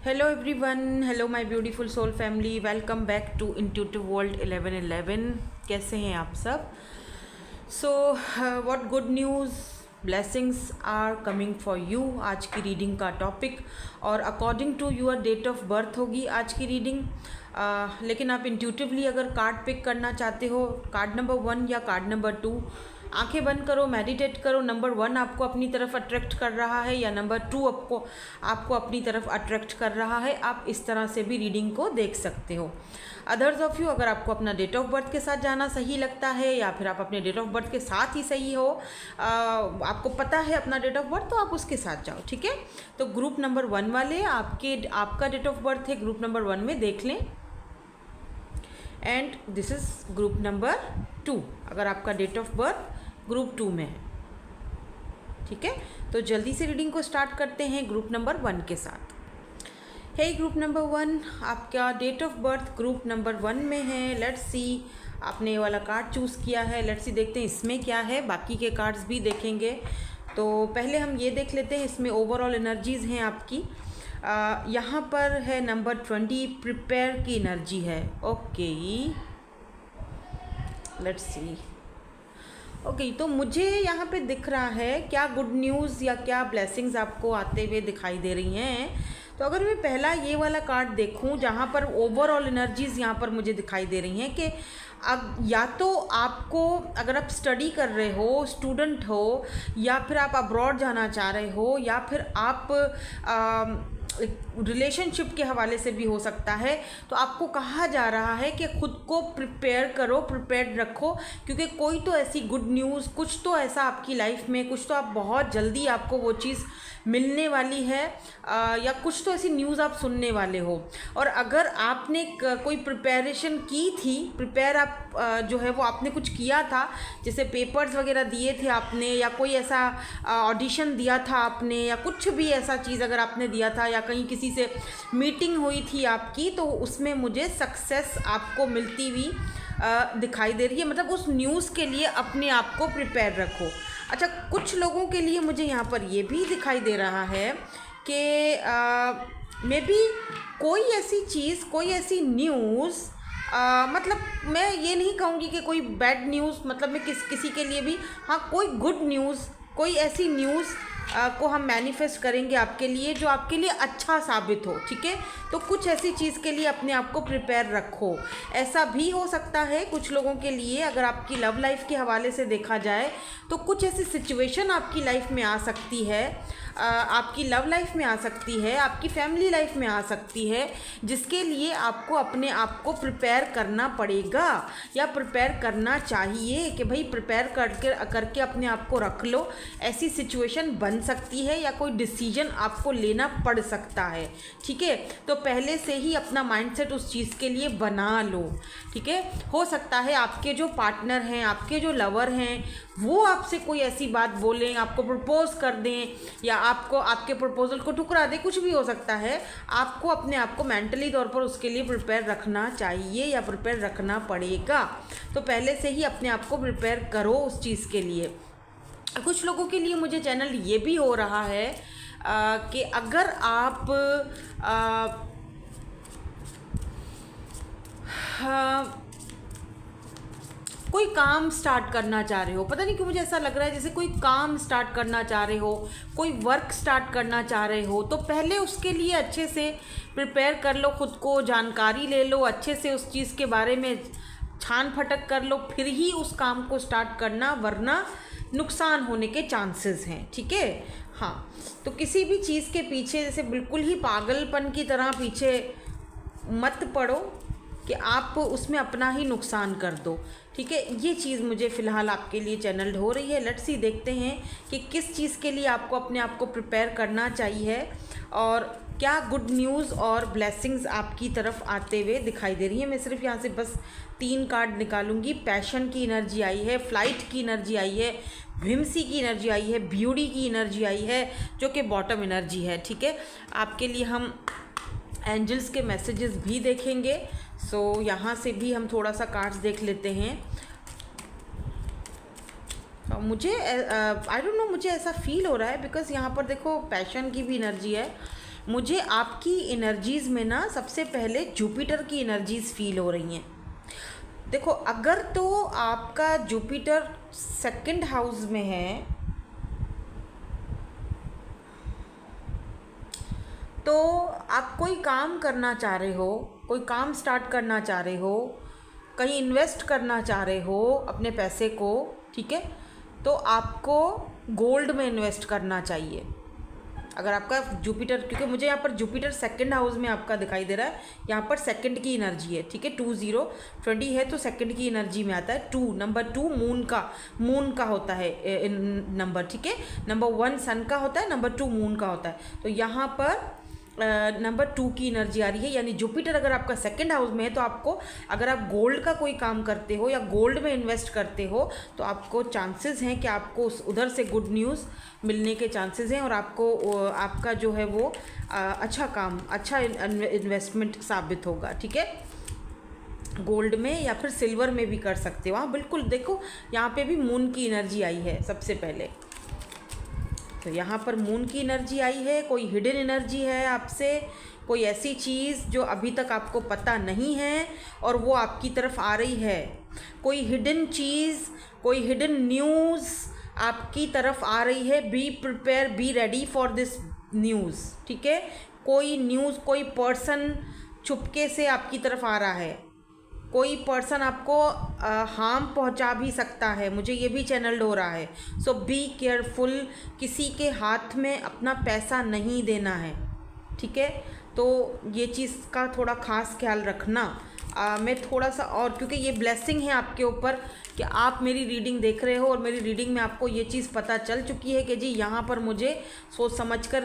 Hello everyone, hello my beautiful soul family, welcome back to Intuitive World 1111. कैसे हैं आप सब? So what good news, blessings are coming for you. आज की reading का topic और according to your date of birth होगी आज की रीडिंग. लेकिन आप इंट्यूटिवली अगर कार्ड पिक करना चाहते हो, कार्ड नंबर 1 या कार्ड नंबर 2, आंखें बंद करो, मेडिटेट करो. नंबर 1 आपको अपनी तरफ अट्रैक्ट कर रहा है या नंबर 2 आपको अपनी तरफ अट्रैक्ट कर रहा है. आप इस तरह से भी रीडिंग को देख सकते हो. अदर्स ऑफ यू, अगर आपको अपना डेट ऑफ बर्थ के साथ जाना सही लगता है या फिर आप अपने डेट ऑफ बर्थ के साथ ही सही हो, आपको पता है अपना डेट ऑफ बर्थ, तो आप उसके साथ जाओ. ठीक है, तो ग्रुप नंबर 1 वाले आपका डेट ऑफ बर्थ है ग्रुप नंबर 1 में, देख लें. And this is group number 2, अगर आपका डेट ऑफ बर्थ ग्रुप 2 में है. ठीक है, तो जल्दी से रीडिंग को स्टार्ट करते हैं ग्रुप नंबर 1 के साथ. हे ग्रुप नंबर 1, आपका date of birth group number 1 में है. लेट्स सी, आपने ये वाला कार्ड चूज़ किया है. लेट्स सी, देखते हैं इसमें क्या है, बाकी के कार्ड्स भी देखेंगे. तो पहले हम ये देख लेते हैं, इसमें ओवरऑल एनर्जीज़ हैं आपकी. यहाँ पर है नंबर 20, प्रिपेयर की एनर्जी है. Okay, let's see. ओके, तो मुझे यहाँ पे दिख रहा है क्या गुड न्यूज़ या क्या ब्लेसिंग्स आपको आते हुए दिखाई दे रही हैं. तो अगर मैं पहला ये वाला कार्ड देखूँ, जहाँ पर ओवरऑल एनर्जीज़ यहाँ पर मुझे दिखाई दे रही हैं कि अब या तो आपको, अगर आप स्टडी कर रहे हो, स्टूडेंट हो, या फिर आप अब्रॉड जाना चाह रहे हो, या फिर आप रिलेशनशिप के हवाले से भी हो सकता है, तो आपको कहा जा रहा है कि ख़ुद को प्रिपेयर करो, प्रिपेयर्ड रखो, क्योंकि कोई तो ऐसी गुड न्यूज़, कुछ तो ऐसा आपकी लाइफ में, कुछ तो आप बहुत जल्दी आपको वो चीज़ मिलने वाली है, या कुछ तो ऐसी न्यूज़ आप सुनने वाले हो. और अगर आपने कोई प्रिपरेशन की थी, प्रिपेयर आप जो है वो आपने कुछ किया था, जैसे पेपर्स वगैरह दिए थे आपने, या कोई ऐसा ऑडिशन दिया था आपने, या कुछ भी ऐसा चीज़ अगर आपने दिया था, या कहीं किसी से मीटिंग हुई थी आपकी, तो उसमें मुझे सक्सेस आपको मिलती हुई दिखाई दे रही है. मतलब उस न्यूज़ के लिए अपने आप को प्रिपेयर रखो. अच्छा, कुछ लोगों के लिए मुझे यहाँ पर ये भी दिखाई दे रहा है कि मे बी कोई ऐसी चीज़, कोई ऐसी न्यूज़, मतलब मैं ये नहीं कहूँगी कि कोई बैड न्यूज़, मतलब मैं किसी के लिए भी, हाँ, कोई गुड न्यूज़, कोई ऐसी न्यूज़ को हम मैनिफेस्ट करेंगे आपके लिए जो आपके लिए अच्छा साबित हो. ठीक है, तो कुछ ऐसी चीज़ के लिए अपने आप को प्रिपेयर रखो. ऐसा भी हो सकता है कुछ लोगों के लिए, अगर आपकी लव लाइफ के हवाले से देखा जाए, तो कुछ ऐसी सिचुएशन आपकी लाइफ में आ सकती है, आपकी लव लाइफ में आ सकती है, आपकी फैमिली लाइफ में आ सकती है, जिसके लिए आपको अपने आप को प्रिपेयर करना पड़ेगा या प्रिपेयर करना चाहिए कि भाई प्रिपेयर करके अपने आप को रख लो. ऐसी सिचुएशन बन सकती है या कोई डिसीजन आपको लेना पड़ सकता है. ठीक है, तो पहले से ही अपना माइंडसेट उस चीज़ के लिए बना लो. ठीक है, हो सकता है आपके जो पार्टनर हैं, आपके जो लवर हैं, वो आपसे कोई ऐसी बात बोलें, आपको प्रपोज कर दें, या आपको आपके प्रपोजल को ठुकरा दे, कुछ भी हो सकता है. आपको अपने आप को मेंटली तौर पर उसके लिए प्रिपेयर रखना चाहिए या प्रिपेयर रखना पड़ेगा. तो पहले से ही अपने आप को प्रिपेयर करो उस चीज़ के लिए. कुछ लोगों के लिए मुझे चैनल ये भी हो रहा है कि अगर आप कोई काम स्टार्ट करना चाह रहे हो, पता नहीं क्यों मुझे ऐसा लग रहा है जैसे कोई काम स्टार्ट करना चाह रहे हो, कोई वर्क स्टार्ट करना चाह रहे हो, तो पहले उसके लिए अच्छे से प्रिपेयर कर लो, ख़ुद को जानकारी ले लो, अच्छे से उस चीज़ के बारे में छान फटक कर लो, फिर ही उस काम को स्टार्ट करना, वरना नुकसान होने के चांसेस हैं. ठीक है, हाँ, तो किसी भी चीज़ के पीछे जैसे बिल्कुल ही पागलपन की तरह पीछे मत पड़ो कि आप उसमें अपना ही नुकसान कर दो. ठीक है, ये चीज़ मुझे फ़िलहाल आपके लिए चैनल्ड हो रही है. लेट्स सी, देखते हैं कि किस चीज़ के लिए आपको अपने आप को प्रिपेयर करना चाहिए और क्या गुड न्यूज़ और ब्लेसिंग्स आपकी तरफ आते हुए दिखाई दे रही है. मैं सिर्फ यहाँ से बस 3 कार्ड निकालूंगी. पैशन की एनर्जी आई है, फ्लाइट की एनर्जी आई है, विम्सी की एनर्जी आई है, ब्यूटी की एनर्जी आई है, जो कि बॉटम एनर्जी है. ठीक है, आपके लिए हम एंजल्स के मैसेजेस भी देखेंगे. सो यहाँ से भी हम थोड़ा सा कार्ड्स देख लेते हैं. मुझे आई डोंट नो, मुझे ऐसा फील हो रहा है बिकॉज़ यहाँ पर देखो पैशन की भी एनर्जी है, मुझे आपकी एनर्जीज़ में ना सबसे पहले जुपिटर की एनर्जीज़ फील हो रही हैं। देखो, अगर तो आपका जुपिटर सेकंड हाउस में है तो आप कोई काम करना चाह रहे हो, कोई काम स्टार्ट करना चाह रहे हो, कहीं इन्वेस्ट करना चाह रहे हो अपने पैसे को, ठीक है, तो आपको गोल्ड में इन्वेस्ट करना चाहिए। अगर आपका जुपिटर, क्योंकि मुझे यहाँ पर जुपिटर सेकंड हाउस में आपका दिखाई दे रहा है, यहाँ पर सेकंड की एनर्जी है, ठीक है, 20 है तो सेकंड की एनर्जी में आता है। नंबर 2 मून का होता है नंबर, ठीक है, नंबर 1 सन का होता है, नंबर 2 मून का होता है। तो यहाँ पर नंबर 2 की एनर्जी आ रही है, यानी जुपिटर अगर आपका सेकंड हाउस में है तो आपको, अगर आप गोल्ड का कोई काम करते हो या गोल्ड में इन्वेस्ट करते हो तो आपको चांसेस हैं कि आपको उधर से गुड न्यूज़ मिलने के चांसेस हैं और आपको आपका जो है वो अच्छा इन्वेस्टमेंट साबित होगा, ठीक है। गोल्ड में या फिर सिल्वर में भी कर सकते हो। हाँ बिल्कुल, देखो यहाँ पे भी मून की एनर्जी आई है सबसे पहले, तो यहाँ पर मून की एनर्जी आई है। कोई हिडन एनर्जी है आपसे, कोई ऐसी चीज़ जो अभी तक आपको पता नहीं है और वो आपकी तरफ आ रही है। कोई हिडन चीज़, कोई हिडन न्यूज़ आपकी तरफ आ रही है। Be prepare, be ready for this news, ठीक है। कोई न्यूज़, कोई पर्सन चुपके से आपकी तरफ आ रहा है, कोई पर्सन आपको हार्म पहुंचा भी सकता है, मुझे ये भी चैनल्ड हो रहा है। सो बी केयरफुल, किसी के हाथ में अपना पैसा नहीं देना है, ठीक है। तो ये चीज़ का थोड़ा ख़ास ख्याल रखना। मैं थोड़ा सा और, क्योंकि ये ब्लेसिंग है आपके ऊपर कि आप मेरी रीडिंग देख रहे हो और मेरी रीडिंग में आपको ये चीज़ पता चल चुकी है कि जी यहाँ पर मुझे सोच समझकर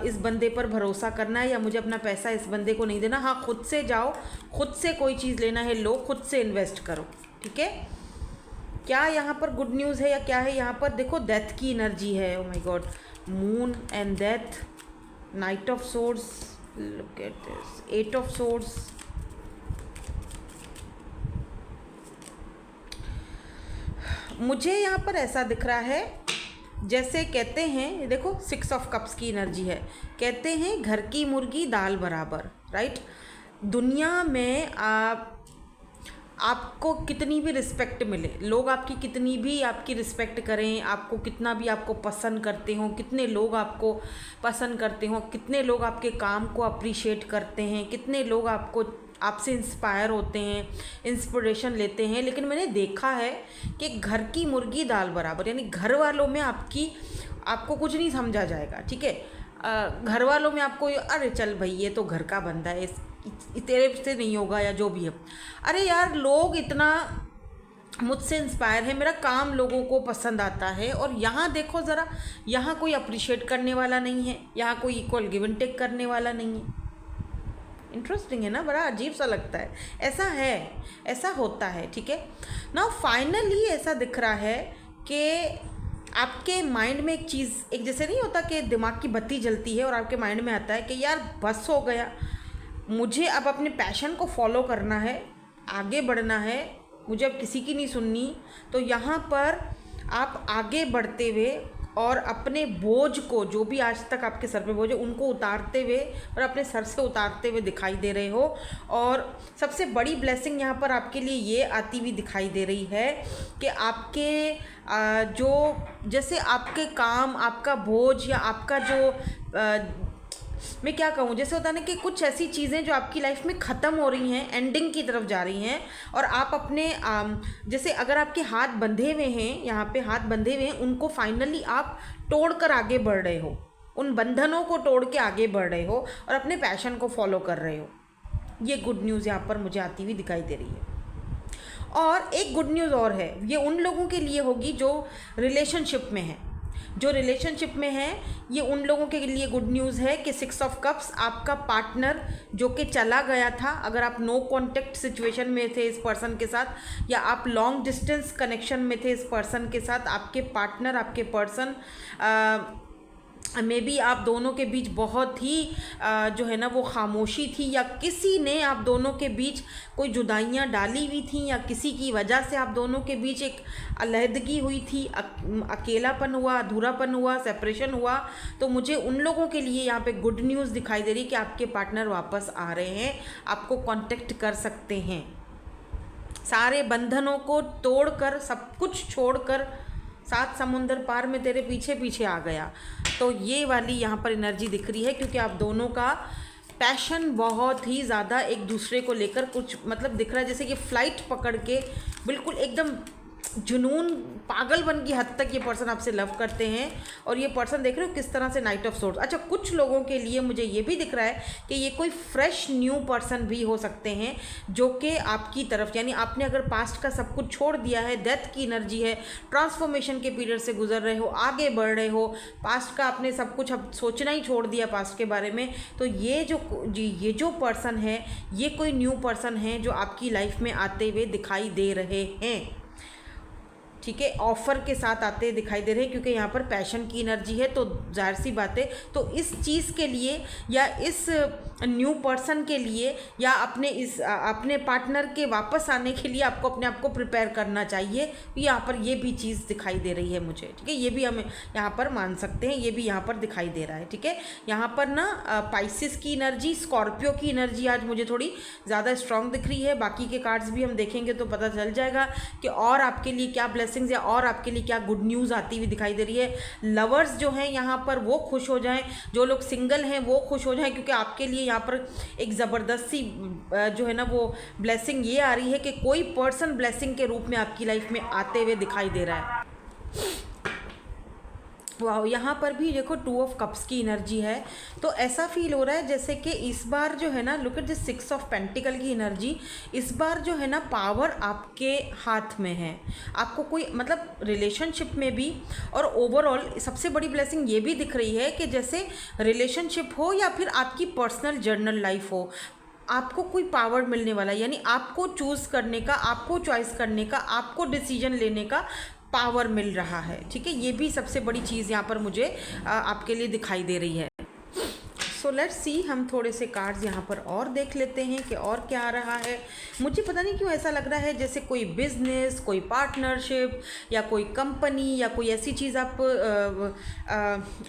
इस बंदे पर भरोसा करना है या मुझे अपना पैसा इस बंदे को नहीं देना। हाँ, खुद से जाओ, खुद से कोई चीज़ लेना है लो, खुद से इन्वेस्ट करो, ठीक है। क्या यहाँ पर गुड न्यूज़ है या क्या है? यहाँ पर देखो डेथ की एनर्जी है। Oh my God, moon and death, night of swords, look at this, 8 of swords. मुझे यहाँ पर ऐसा दिख रहा है जैसे कहते हैं, देखो 6 ऑफ कप्स की एनर्जी है। कहते हैं घर की मुर्गी दाल बराबर, राइट। दुनिया में आपको कितनी भी रिस्पेक्ट मिले, लोग आपकी कितनी भी आपकी रिस्पेक्ट करें, आपको कितना भी आपको पसंद करते हों, कितने लोग आपको पसंद करते हों, कितने लोग आपके काम को अप्रिशिएट करते हैं, कितने लोग आपसे इंस्पायर होते हैं, इंस्पिरेशन लेते हैं, लेकिन मैंने देखा है कि घर की मुर्गी दाल बराबर, यानी घर वालों में आपको कुछ नहीं समझा जाएगा, ठीक है। घर वालों में आपको अरे चल भाई ये तो घर का बंदा है, तेरे से नहीं होगा या जो भी है। अरे यार, लोग इतना मुझसे इंस्पायर है, मेरा काम लोगों को पसंद आता है, और यहाँ देखो ज़रा, यहाँ कोई अप्रिशिएट करने वाला नहीं है, यहाँ कोई इक्वल गिव एंड टेक करने वाला नहीं है। इंटरेस्टिंग है ना, बड़ा अजीब सा लगता है। ऐसा है, ऐसा होता है, ठीक है ना। फाइनली ऐसा दिख रहा है कि आपके माइंड में एक चीज़, एक जैसे नहीं होता कि दिमाग की बत्ती जलती है और आपके माइंड में आता है कि यार बस हो गया, मुझे अब अपने पैशन को फॉलो करना है, आगे बढ़ना है, मुझे अब किसी की नहीं सुननी। तो यहाँ पर आप आगे बढ़ते हुए और अपने बोझ को, जो भी आज तक आपके सर पे बोझ है, उनको उतारते हुए और अपने सर से उतारते हुए दिखाई दे रहे हो। और सबसे बड़ी ब्लेसिंग यहाँ पर आपके लिए ये आती हुई दिखाई दे रही है कि आपके जो, जैसे आपके काम, आपका बोझ या आपका जो मैं क्या कहूँ, जैसे होता है ना कि कुछ ऐसी चीज़ें जो आपकी लाइफ में ख़त्म हो रही हैं, एंडिंग की तरफ जा रही हैं, और आप अपने जैसे अगर आपके हाथ बंधे हुए हैं, यहाँ पे हाथ बंधे हुए हैं, उनको फाइनली आप तोड़ कर आगे बढ़ रहे हो, उन बंधनों को तोड़ के आगे बढ़ रहे हो और अपने पैशन को फॉलो कर रहे हो। ये गुड न्यूज़ यहाँ पर मुझे आती हुई दिखाई दे रही है। और एक गुड न्यूज़ और है, ये उन लोगों के लिए होगी जो रिलेशनशिप में हैं, जो रिलेशनशिप में है, ये उन लोगों के लिए गुड न्यूज़ है कि 6 ऑफ कप्स, आपका पार्टनर जो कि चला गया था, अगर आप नो कॉन्टेक्ट सिचुएशन में थे इस पर्सन के साथ, या आप लॉन्ग डिस्टेंस कनेक्शन में थे इस पर्सन के साथ, आपके पार्टनर, आपके पर्सन मे बी आप दोनों के बीच बहुत ही जो है ना वो खामोशी थी, या किसी ने आप दोनों के बीच कोई जुदाइयाँ डाली हुई थी, या किसी की वजह से आप दोनों के बीच एक अलहदगी हुई थी, अकेलापन हुआ, अधूरापन हुआ, सेपरेशन हुआ। तो मुझे उन लोगों के लिए यहाँ पे गुड न्यूज़ दिखाई दे रही कि आपके पार्टनर वापस आ रहे हैं, आपको कांटेक्ट कर सकते हैं। सारे बंधनों को तोड़कर, सब कुछ छोड़कर, 7 समुंदर पार में तेरे पीछे पीछे आ गया। तो ये वाली यहाँ पर एनर्जी दिख रही है, क्योंकि आप दोनों का पैशन बहुत ही ज़्यादा एक दूसरे को लेकर कुछ मतलब दिख रहा है, जैसे कि फ़्लाइट पकड़ के बिल्कुल एकदम जुनून, पागलपन की हद तक ये पर्सन आपसे लव करते हैं। और ये पर्सन देख रहे हो किस तरह से नाइट ऑफ सोर्ड्स। अच्छा, कुछ लोगों के लिए मुझे ये भी दिख रहा है कि ये कोई फ्रेश न्यू पर्सन भी हो सकते हैं, जो कि आपकी तरफ, यानी आपने अगर पास्ट का सब कुछ छोड़ दिया है, डेथ की एनर्जी है, ट्रांसफॉर्मेशन के पीरियड से गुजर रहे हो, आगे बढ़ रहे हो, पास्ट का आपने सब कुछ अब सोचना ही छोड़ दिया पास्ट के बारे में, तो ये जो पर्सन है, ये कोई न्यू पर्सन है जो आपकी लाइफ में आते हुए दिखाई दे रहे हैं। ठीक है, ऑफ़र के साथ आते दिखाई दे रहे हैं, क्योंकि यहाँ पर पैशन की एनर्जी है। तो जाहिर सी बात है, तो इस चीज़ के लिए या इस न्यू पर्सन के लिए या अपने पार्टनर के वापस आने के लिए आपको अपने आप को प्रिपेयर करना चाहिए। यहाँ पर ये भी चीज़ दिखाई दे रही है मुझे। ठीक है, ये भी हम यहाँ पर मान सकते हैं, ये भी यहाँ पर दिखाई दे रहा है। ठीक है, यहाँ पर ना पाइसिस की एनर्जी, स्कॉर्पियो की एनर्जी आज मुझे थोड़ी ज़्यादा स्ट्रॉन्ग दिख रही है। बाकी के कार्ड्स भी हम देखेंगे तो पता चल जाएगा कि और आपके लिए क्या ब्लेसिंग्स या और आपके लिए क्या गुड न्यूज़ आती हुई दिखाई दे रही है। लवर्स जो हैं यहाँ पर वो खुश हो जाएं, जो लोग सिंगल हैं वो खुश हो जाएं, क्योंकि आपके लिए यहाँ पर एक ज़बरदस्ती जो है ना वो ब्लेसिंग ये आ रही है कि कोई पर्सन ब्लेसिंग के रूप में आपकी लाइफ में आते हुए दिखाई दे रहा है। वाह, यहाँ पर भी देखो 2 ऑफ कप्स की एनर्जी है। तो ऐसा फील हो रहा है जैसे कि इस बार जो है ना, look at this 6 of pentacle की एनर्जी, इस बार जो है ना पावर आपके हाथ में है। आपको कोई मतलब रिलेशनशिप में भी और ओवरऑल सबसे बड़ी ब्लेसिंग ये भी दिख रही है कि जैसे रिलेशनशिप हो या फिर आपकी पर्सनल जर्नल लाइफ हो, आपको कोई पावर मिलने वाला है, यानी आपको चूज़ करने का, आपको चॉइस करने का, आपको डिसीजन लेने का पावर मिल रहा है। ठीक है, ये भी सबसे बड़ी चीज़ यहाँ पर मुझे आपके लिए दिखाई दे रही है। सो लेट्स सी, हम थोड़े से कार्ड्स यहाँ पर और देख लेते हैं कि और क्या आ रहा है। मुझे पता नहीं क्यों ऐसा लग रहा है जैसे कोई बिजनेस, कोई पार्टनरशिप या कोई कंपनी या कोई ऐसी चीज़ आप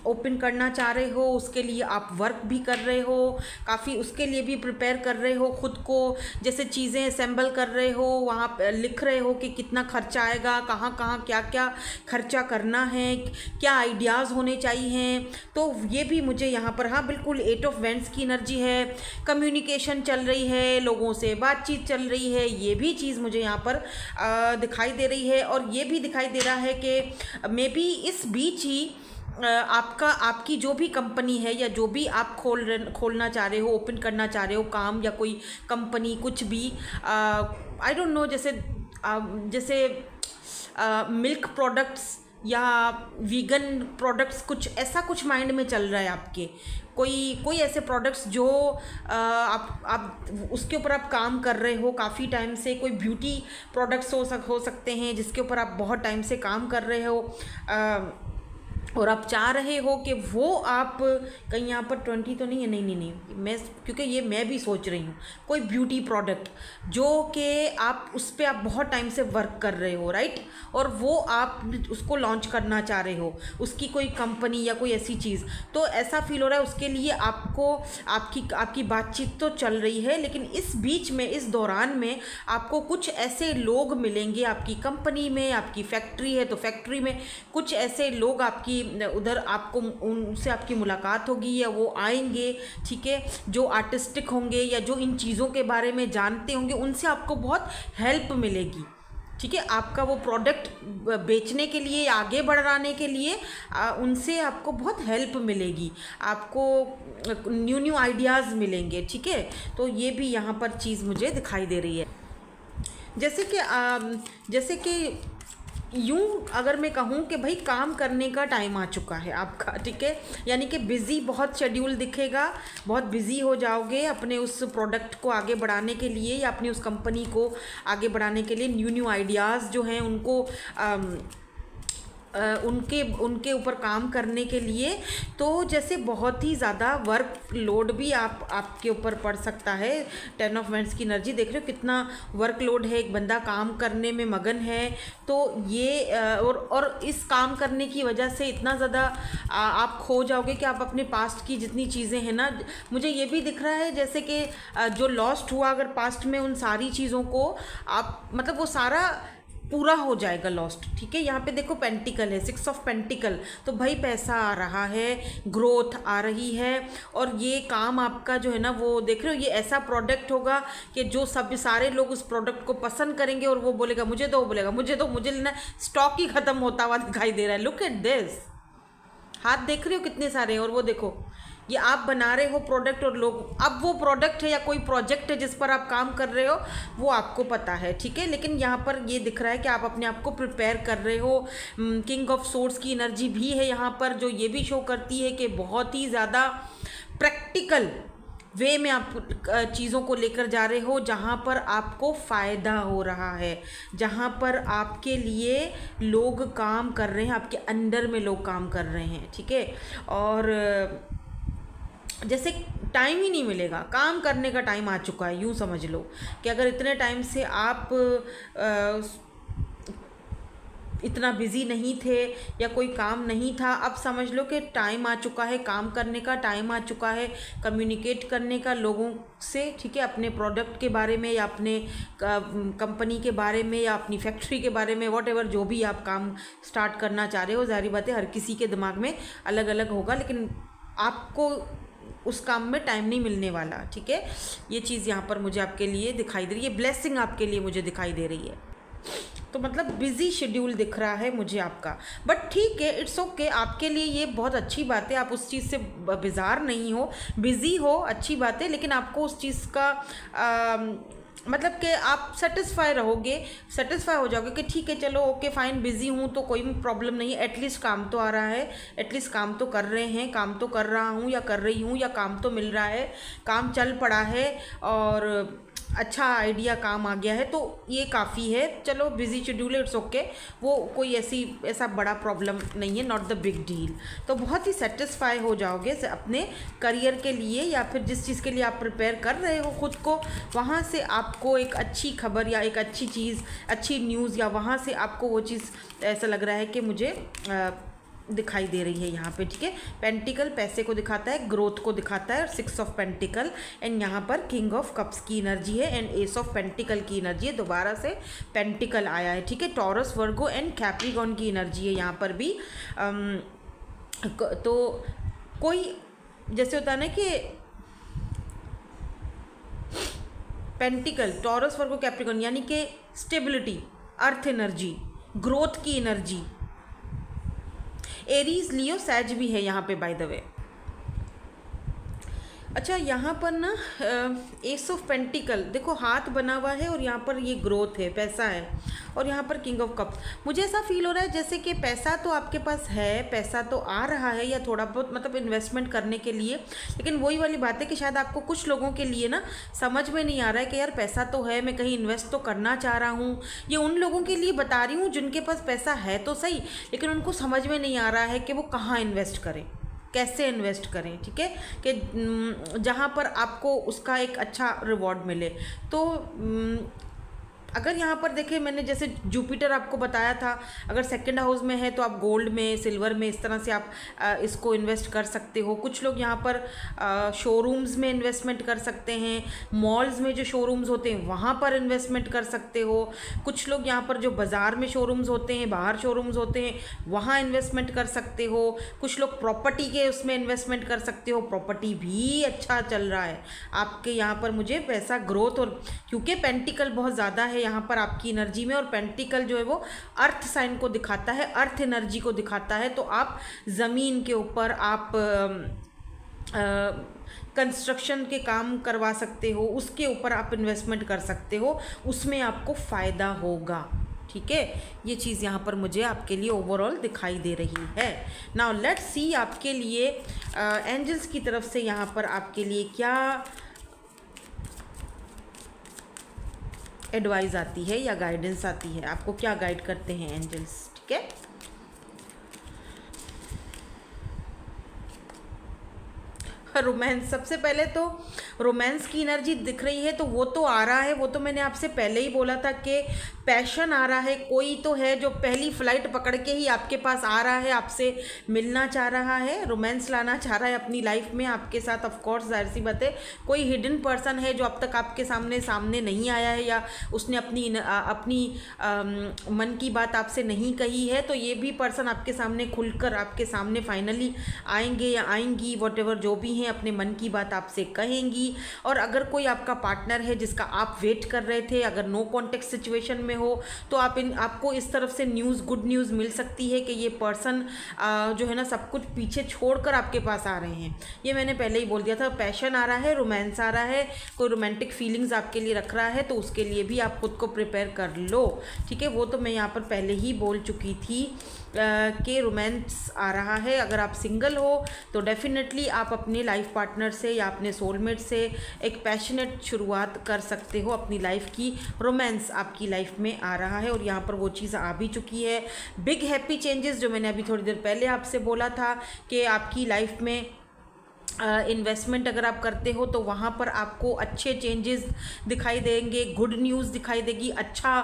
ओपन करना चाह रहे हो, उसके लिए आप वर्क भी कर रहे हो, काफ़ी उसके लिए भी प्रिपेयर कर रहे हो खुद को, जैसे चीज़ें असेंबल कर रहे हो, वहाँ लिख रहे हो कि कितना खर्चा आएगा, कहाँ कहाँ क्या क्या खर्चा करना है, क्या आइडियाज़ होने चाहिए। तो ये भी मुझे यहाँ पर, हाँ बिल्कुल 8 ऑफ वेंट्स की एनर्जी है, कम्युनिकेशन चल रही है, लोगों से बातचीत चल रही है, ये भी चीज़ मुझे यहाँ पर दिखाई दे रही है। और ये भी दिखाई दे रहा है कि मे बी इस बीच ही आपकी जो भी कंपनी है या जो भी आप खोलना चाह रहे हो, ओपन करना चाह रहे हो काम या कोई कंपनी कुछ भी, आई डोंट नो, जैसे मिल्क प्रोडक्ट्स या वीगन प्रोडक्ट्स, कुछ ऐसा कुछ माइंड में चल रहा है आपके, कोई ऐसे प्रोडक्ट्स जो आप उसके ऊपर आप काम कर रहे हो काफ़ी टाइम से, कोई ब्यूटी प्रोडक्ट्स हो सकते हैं जिसके ऊपर आप बहुत टाइम से काम कर रहे हो, और आप चाह रहे हो कि वो आप कहीं यहाँ पर 20 तो नहीं है, नहीं मैं, क्योंकि मैं भी सोच रही हूँ कोई ब्यूटी प्रोडक्ट जो कि आप उस पर आप बहुत टाइम से वर्क कर रहे हो, राइट, और वो आप उसको लॉन्च करना चाह रहे हो, उसकी कोई कंपनी या कोई ऐसी चीज़। तो ऐसा फील हो रहा है उसके लिए आपकी बातचीत तो चल रही है, लेकिन इस बीच में, इस दौरान में आपको कुछ ऐसे लोग मिलेंगे आपकी कंपनी में, आपकी फैक्ट्री है तो फैक्ट्री में कुछ ऐसे लोग आपकी उधर, आपको उनसे आपकी मुलाकात होगी या वो आएंगे, ठीक है, जो आर्टिस्टिक होंगे या जो इन चीज़ों के बारे में जानते होंगे, उनसे आपको बहुत हेल्प मिलेगी। ठीक है, आपका वो प्रोडक्ट बेचने के लिए, आगे बढ़ाने के लिए उनसे आपको बहुत हेल्प मिलेगी, आपको न्यू आइडियाज़ मिलेंगे। ठीक है, तो ये भी यहाँ पर चीज़ मुझे दिखाई दे रही है। जैसे कि यूँ अगर मैं कहूँ कि भाई काम करने का टाइम आ चुका है आपका, ठीक है, यानी कि बिज़ी, बहुत शेड्यूल दिखेगा, बहुत बिज़ी हो जाओगे अपने उस प्रोडक्ट को आगे बढ़ाने के लिए या अपनी उस कंपनी को आगे बढ़ाने के लिए। न्यू आइडियाज़ जो हैं उनको उनके उनके ऊपर काम करने के लिए, तो जैसे बहुत ही ज़्यादा वर्क लोड भी आपके ऊपर पड़ सकता है। 10 ऑफ वांड्स की एनर्जी देख रहे हो, कितना वर्क लोड है, एक बंदा काम करने में मगन है। तो ये और इस काम करने की वजह से इतना ज़्यादा आप खो जाओगे कि आप अपने पास्ट की जितनी चीज़ें हैं ना, मुझे ये भी दिख रहा है जैसे कि जो लॉस्ट हुआ अगर पास्ट में, उन सारी चीज़ों को आप मतलब वो सारा पूरा हो जाएगा लॉस्ट। ठीक है, यहाँ पे देखो पेंटिकल है, 6 ऑफ पेंटिकल, तो भाई पैसा आ रहा है, ग्रोथ आ रही है, और ये काम आपका जो है ना वो देख रहे हो, ये ऐसा प्रोडक्ट होगा कि जो सब सारे लोग उस प्रोडक्ट को पसंद करेंगे, और वो बोलेगा मुझे दो, बोलेगा मुझे दो, मुझे लेना, स्टॉक ही खत्म होता हुआ दिखाई दे रहा है। लुक एट दिस, हाथ देख रहे हो कितने सारे हैं, और वो देखो ये आप बना रहे हो प्रोडक्ट, और लोग, अब वो प्रोडक्ट है या कोई प्रोजेक्ट है जिस पर आप काम कर रहे हो वो आपको पता है। ठीक है, लेकिन यहाँ पर ये दिख रहा है कि आप अपने आप को प्रिपेयर कर रहे हो। किंग ऑफ सोर्ड्स की एनर्जी भी है यहाँ पर, जो ये भी शो करती है कि बहुत ही ज़्यादा प्रैक्टिकल वे में आप चीज़ों को लेकर जा रहे हो, जहाँ पर आपको फ़ायदा हो रहा है, जहाँ पर आपके लिए लोग काम कर रहे हैं, आपके अंडर में लोग काम कर रहे हैं। ठीक है, और जैसे टाइम ही नहीं मिलेगा, काम करने का टाइम आ चुका है, यूँ समझ लो कि अगर इतने टाइम से आप इतना बिज़ी नहीं थे या कोई काम नहीं था, अब समझ लो कि टाइम आ चुका है, काम करने का टाइम आ चुका है, कम्युनिकेट करने का लोगों से। ठीक है, अपने प्रोडक्ट के बारे में या अपने कंपनी के बारे में या अपनी फैक्ट्री के बारे में, वॉट एवर जो भी आप काम स्टार्ट करना चाह रहे हो। ज़ाहिर बात है हर किसी के दिमाग में अलग अलग होगा, लेकिन आपको उस काम में टाइम नहीं मिलने वाला। ठीक है, ये चीज़ यहाँ पर मुझे आपके लिए दिखाई दे रही है, ब्लेसिंग आपके लिए मुझे दिखाई दे रही है। तो मतलब बिज़ी शेड्यूल दिख रहा है मुझे आपका, बट ठीक है, इट्स ओके, आपके लिए ये बहुत अच्छी बात है, आप उस चीज़ से बेजार नहीं हो, बिज़ी हो, अच्छी बात है, लेकिन आपको उस चीज़ का मतलब कि आप सेटिस्फाई रहोगे, सेटिस्फाई हो जाओगे कि ठीक है चलो ओके फाइन, बिज़ी हूँ तो कोई प्रॉब्लम नहीं है, एटलीस्ट काम तो आ रहा है, एटलीस्ट काम तो कर रहे हैं, काम तो कर रहा हूँ या कर रही हूँ, या काम तो मिल रहा है, काम चल पड़ा है और अच्छा आइडिया काम आ गया है, तो ये काफ़ी है। चलो बिज़ी शेड्यूल है, इट्स ओके, वो कोई ऐसा बड़ा प्रॉब्लम नहीं है, नॉट द बिग डील। तो बहुत ही सेटिस्फाई हो जाओगे अपने करियर के लिए, या फिर जिस चीज़ के लिए आप प्रिपेयर कर रहे हो खुद को, वहाँ से आपको एक अच्छी खबर या एक अच्छी चीज़, अच्छी न्यूज़, या वहाँ से आपको वो चीज़ ऐसा लग रहा है कि मुझे दिखाई दे रही है यहाँ पे। ठीक है, पेंटिकल पैसे को दिखाता है, ग्रोथ को दिखाता है, और 6 ऑफ पेंटिकल, एंड यहाँ पर किंग ऑफ कप्स की एनर्जी है, एंड एस ऑफ पेंटिकल की एनर्जी है, दोबारा से पेंटिकल आया है। ठीक है, टॉरस, वर्गो एंड कैप्रिकॉर्न की एनर्जी है यहाँ पर भी। तो कोई जैसे होता है ना कि पेंटिकल, टॉरस, वर्गो, कैप्रिकॉर्न, यानी कि स्टेबिलिटी, अर्थ एनर्जी, ग्रोथ की एनर्जी। एरीज, लियो, सैज भी है यहाँ पे बाय द वे। अच्छा, यहाँ पर ना एस ऑफ पेंटिकल देखो, हाथ बना हुआ है, और यहाँ पर ये ग्रोथ है, पैसा है, और यहाँ पर किंग ऑफ कप्स। मुझे ऐसा फील हो रहा है जैसे कि पैसा तो आपके पास है, पैसा तो आ रहा है, या थोड़ा बहुत मतलब इन्वेस्टमेंट करने के लिए, लेकिन वही वाली बात है कि शायद आपको कुछ लोगों के लिए ना समझ में नहीं आ रहा है कि यार पैसा तो है, मैं कहीं इन्वेस्ट तो करना चाह रहा हूँ। ये उन लोगों के लिए बता रही हूँ जिनके पास पैसा है तो सही, लेकिन उनको समझ में नहीं आ रहा है कि वो कहाँ इन्वेस्ट करें, कैसे इन्वेस्ट करें। ठीक है, कि जहाँ पर आपको उसका एक अच्छा रिवॉर्ड मिले। तो अगर यहाँ पर देखें, मैंने जैसे जुपिटर आपको बताया था, अगर सेकंड हाउस में है तो आप गोल्ड में, सिल्वर में, इस तरह से आप इसको इन्वेस्ट कर सकते हो। कुछ लोग यहाँ पर शोरूम्स में इन्वेस्टमेंट कर सकते हैं, मॉल्स में जो शोरूम्स होते हैं वहाँ पर इन्वेस्टमेंट कर सकते हो। कुछ लोग यहाँ पर जो बाज़ार में शोरूम्स होते हैं, बाहर शोरूम्स होते हैं, वहाँ इन्वेस्टमेंट कर सकते हो। कुछ लोग प्रॉपर्टी के उसमें इन्वेस्टमेंट कर सकते हो, प्रॉपर्टी भी अच्छा चल रहा है आपके यहाँ पर। मुझे पैसा, ग्रोथ, और क्योंकि पेंटिकल बहुत ज़्यादा है यहाँ पर आपकी एनर्जी में, और पेंटिकल जो है वो अर्थ साइन को दिखाता है, अर्थ एनर्जी को दिखाता है, तो आप ज़मीन के ऊपर आप कंस्ट्रक्शन के काम करवा सकते हो, उसके ऊपर आप इन्वेस्टमेंट कर सकते हो, उसमें आपको फ़ायदा होगा। ठीक है, ये चीज़ यहाँ पर मुझे आपके लिए ओवरऑल दिखाई दे रही है। नाउ लेट्स सी आपके लिए एंजल्स की तरफ से यहाँ पर आपके लिए क्या एडवाइस आती है या गाइडेंस आती है, आपको क्या गाइड करते हैं एंजल्स। ठीक है, रोमांस, सबसे पहले तो रोमांस की एनर्जी दिख रही है, तो वो तो आ रहा है, वो तो मैंने आपसे पहले ही बोला था कि पैशन आ रहा है। कोई तो है जो पहली फ्लाइट पकड़ के ही आपके पास आ रहा है, आपसे मिलना चाह रहा है, रोमांस लाना चाह रहा है अपनी लाइफ में आपके साथ। ऑफ कोर्स जाहिर सी बात है, कोई हिडन पर्सन है जो अब तक आपके सामने नहीं आया है, या उसने अपनी मन की बात आपसे नहीं कही है, तो ये भी पर्सन आपके सामने खुलकर आपके सामने फाइनली आएंगे या आएंगी, वॉट जो भी हैं, अपने मन की बात आपसे कहेंगी। और अगर कोई आपका पार्टनर है जिसका आप वेट कर रहे थे, अगर नो कॉन्टेक्ट सिचुएशन में हो, तो आपको इस तरफ से गुड न्यूज़ मिल सकती है कि ये पर्सन जो है ना सब कुछ पीछे छोड़कर आपके पास आ रहे हैं। ये मैंने पहले ही बोल दिया था, पैशन आ रहा है, रोमांस आ रहा है, कोई रोमांटिक फीलिंग्स आपके लिए रख रहा है, तो उसके लिए भी आप खुद को प्रिपेयर कर लो। ठीक है, वो तो मैं यहाँ पर पहले ही बोल चुकी थी कि रोमांस आ रहा है। अगर आप सिंगल हो तो डेफिनेटली आप अपने लाइफ पार्टनर से या अपने सोलमेट से एक पैशनेट शुरुआत कर सकते हो अपनी लाइफ की। रोमांस आपकी लाइफ में आ रहा है और यहाँ पर वो चीज़ आ भी चुकी है। बिग हैप्पी चेंजेस, जो मैंने अभी थोड़ी देर पहले आपसे बोला था कि आपकी लाइफ में इन्वेस्टमेंट अगर आप करते हो तो वहाँ पर आपको अच्छे चेंजेस दिखाई देंगे, गुड न्यूज़ दिखाई देगी, अच्छा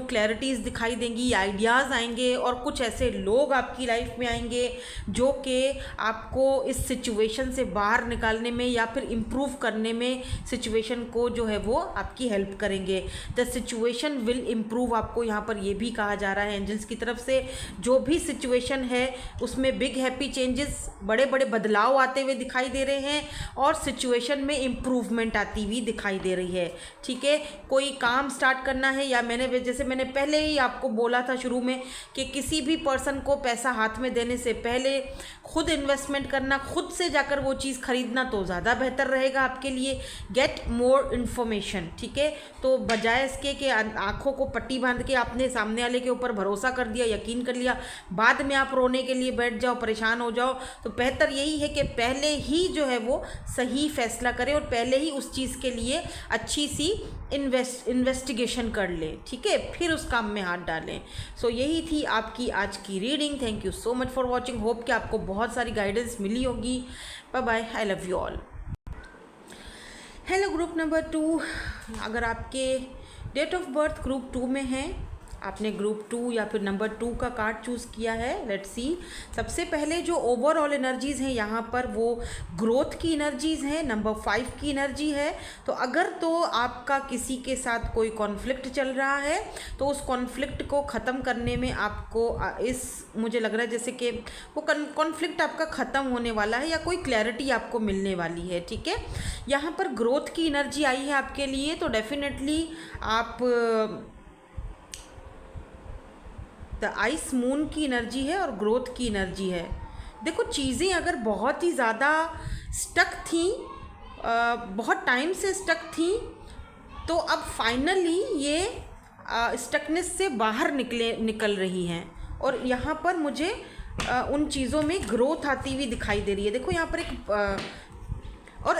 क्लैरिटीज़ दिखाई देंगी, आइडियाज़ आएंगे, और कुछ ऐसे लोग आपकी लाइफ में आएंगे जो कि आपको इस सिचुएशन से बाहर निकालने में या फिर इम्प्रूव करने में सिचुएशन को जो है वो आपकी हेल्प करेंगे। द सिचुएशन विल इम्प्रूव, आपको यहाँ पर ये भी कहा जा रहा है एंजल्स की तरफ से। जो भी सिचुएशन है उसमें बिग हैप्पी चेंजेस, बड़े बड़े बदलाव आते हुए दिखाई दे रहे हैं और सिचुएशन में इम्प्रूवमेंट आती हुई दिखाई दे रही है। ठीक है, कोई काम स्टार्ट करना है, या जैसे मैंने पहले ही आपको बोला था शुरू में कि किसी भी पर्सन को पैसा हाथ में देने से पहले खुद इन्वेस्टमेंट करना, खुद से जाकर वो चीज़ खरीदना तो ज़्यादा बेहतर रहेगा आपके लिए। Get more information. ठीक है, तो बजाय इसके कि आंखों को पट्टी बांध के आपने सामने वाले के ऊपर भरोसा कर दिया, यकीन कर लिया, बाद में आप रोने के लिए बैठ जाओ, परेशान हो जाओ, तो बेहतर यही है कि पहले ही जो है वो सही फैसला करें और पहले ही उस चीज़ के लिए अच्छी सी इन्वेस्टिगेशन कर लें। ठीक है, फिर उस काम में हाथ डालें। सो यही थी आपकी आज की reading. Thank you so much for watching. Hope कि आपको बहुत सारी गाइडेंस मिली होगी। Bye bye, I love you all. Hello group number 2, अगर आपके डेट ऑफ बर्थ ग्रुप 2 में है, आपने ग्रुप 2 या फिर नंबर 2 का कार्ड चूज़ किया है, लेट्स सी। सबसे पहले जो ओवरऑल एनर्जीज़ हैं यहाँ पर वो ग्रोथ की एनर्जीज़ हैं, नंबर 5 की एनर्जी है। तो अगर तो आपका किसी के साथ कोई कॉन्फ्लिक्ट चल रहा है तो उस कॉन्फ्लिक्ट को ख़त्म करने में आपको मुझे लग रहा है जैसे कि वो कॉन्फ्लिक्ट आपका ख़त्म होने वाला है या कोई क्लैरिटी आपको मिलने वाली है। ठीक है, यहाँ पर ग्रोथ की एनर्जी आई है आपके लिए, तो डेफिनेटली आप द आइस मून की एनर्जी है और ग्रोथ की एनर्जी है। देखो, चीज़ें अगर बहुत ही ज़्यादा स्टक थी, बहुत टाइम से स्टक थी, तो अब फाइनली ये स्टकनेस से बाहर निकल रही हैं और यहाँ पर मुझे उन चीज़ों में ग्रोथ आती हुई दिखाई दे रही है। देखो यहाँ पर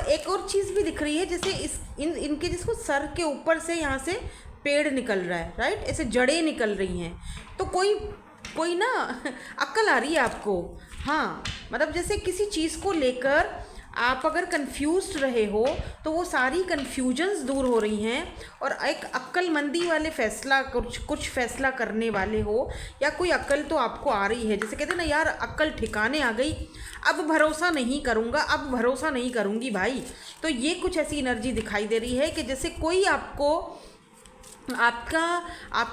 एक और चीज़ भी दिख रही है, जैसे इनके जिसको सर के ऊपर से यहाँ से पेड़ निकल रहा है, राइट, ऐसे जड़ें निकल रही हैं। तो कोई ना अक्ल आ रही है आपको। हाँ, मतलब जैसे किसी चीज़ को लेकर आप अगर कंफ्यूज्ड रहे हो तो वो सारी कंफ्यूजन्स दूर हो रही हैं और एक अक्लमंदी वाले फैसला, कुछ फैसला करने वाले हो, या कोई अक्ल तो आपको आ रही है। जैसे कहते हैं ना, यार अक्ल ठिकाने आ गई, अब भरोसा नहीं करूँगा, अब भरोसा नहीं करूँगी भाई। तो ये कुछ ऐसी एनर्जी दिखाई दे रही है कि जैसे कोई आपको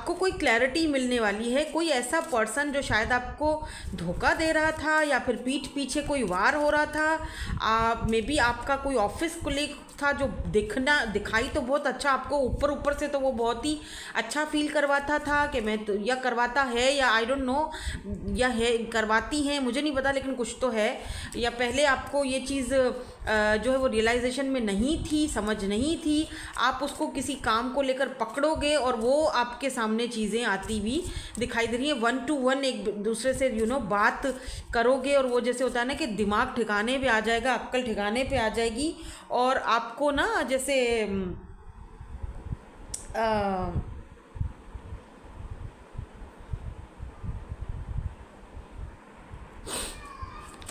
कोई क्लैरिटी मिलने वाली है। कोई ऐसा पर्सन जो शायद आपको धोखा दे रहा था या फिर पीठ पीछे कोई वार हो रहा था, मे बी आपका कोई ऑफिस कोलीग था जो दिखाई तो बहुत अच्छा आपको, ऊपर से तो वो बहुत ही अच्छा फील करवाता था कि मैं तो, या करवाता है, या आई डोंट नो, या है करवाती हैं, मुझे नहीं पता, लेकिन कुछ तो है। या पहले आपको ये चीज़ जो है वो रियलाइजेशन में नहीं थी, समझ नहीं थी, आप उसको किसी काम को लेकर पकड़ोगे और वो आपके सामने चीज़ें आती हुई दिखाई दे रही हैं। 1 to 1 एक दूसरे से बात करोगे और वो जैसे होता है ना कि दिमाग ठिकाने पे आ जाएगा, अक्ल ठिकाने पे आ जाएगी और आपको ना जैसे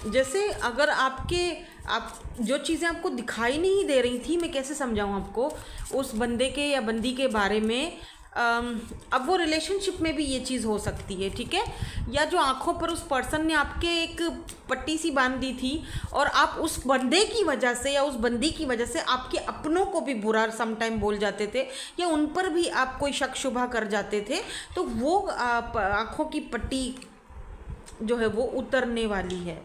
जैसे अगर आपके आप जो चीज़ें आपको दिखाई नहीं दे रही थी, मैं कैसे समझाऊँ आपको, उस बंदे के या बंदी के बारे में, अब वो रिलेशनशिप में भी ये चीज़ हो सकती है, ठीक है। या जो आंखों पर उस पर्सन ने आपके एक पट्टी सी बांध दी थी और आप उस बंदे की वजह से या उस बंदी की वजह से आपके अपनों को भी बुरा सम टाइम बोल जाते थे या उन पर भी आप कोई शक शुबा कर जाते थे, तो वो आंखों की पट्टी जो है वो उतरने वाली है